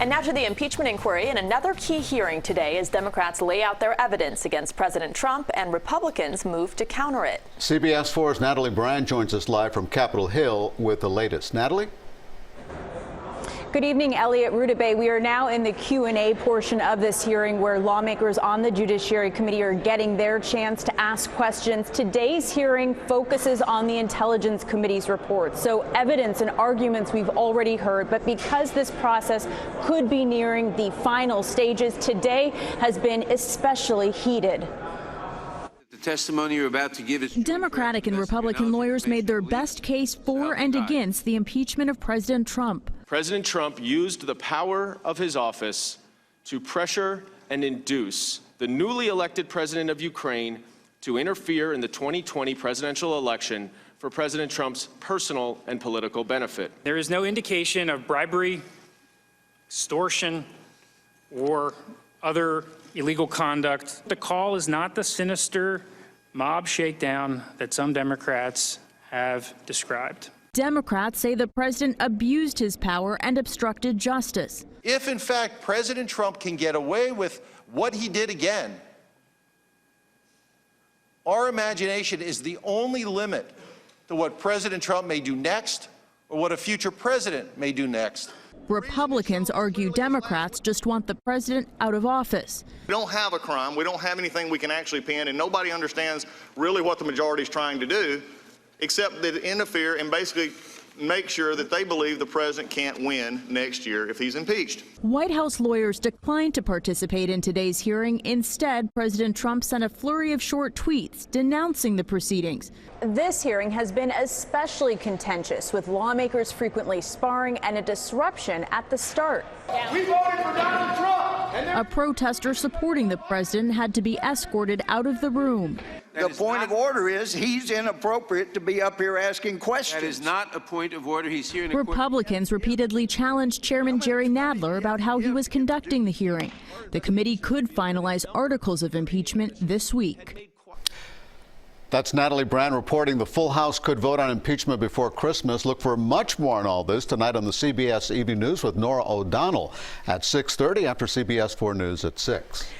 And now to the impeachment inquiry. In another key hearing today as Democrats lay out their evidence against President Trump and Republicans move to counter it. CBS 4's Natalie Brand joins us live from Capitol Hill with the latest. Natalie? Good evening, Elliot Rudabay. We are now in the Q&A portion of this hearing where lawmakers on the Judiciary Committee are getting their chance to ask questions. Today's hearing focuses on the Intelligence Committee's report, so evidence and arguments we've already heard. But because this process could be nearing the final stages, today has been especially heated. The testimony you're about to give is Democratic and Republican lawyers made their best case for and against the impeachment of President Trump. President Trump used the power of his office to pressure and induce the newly elected president of Ukraine to interfere in the 2020 presidential election for President Trump's personal and political benefit. There is no indication of bribery, extortion, or other illegal conduct. The call is not the sinister mob shakedown that some Democrats have described. Democrats say the president abused his power and obstructed justice. If, in fact, President Trump can get away with what he did again, our imagination is the only limit to what President Trump may do next or what a future president may do next. Republicans argue Democrats just want the president out of office. We don't have a crime. We don't have anything we can actually pin, and nobody understands really what the majority is trying to do, except that interfere and basically make sure that they believe the president can't win next year if he's impeached. White House lawyers declined to participate in today's hearing. Instead, President Trump sent a flurry of short tweets denouncing the proceedings. This hearing has been especially contentious, with lawmakers frequently sparring and a disruption at the start. We voted for Donald Trump. A protester supporting the president had to be escorted out of the room. The point of order is he's inappropriate to be up here asking questions. That is not a point of order. He's here in a Republicans repeatedly challenged Chairman Jerry Nadler about how he was conducting the hearing. The committee could finalize articles of impeachment this week. That's Natalie Brand reporting. The full House could vote on impeachment before Christmas. Look for much more on all this tonight on the CBS Evening News with Norah O'Donnell at 6:30 after CBS 4 News at 6.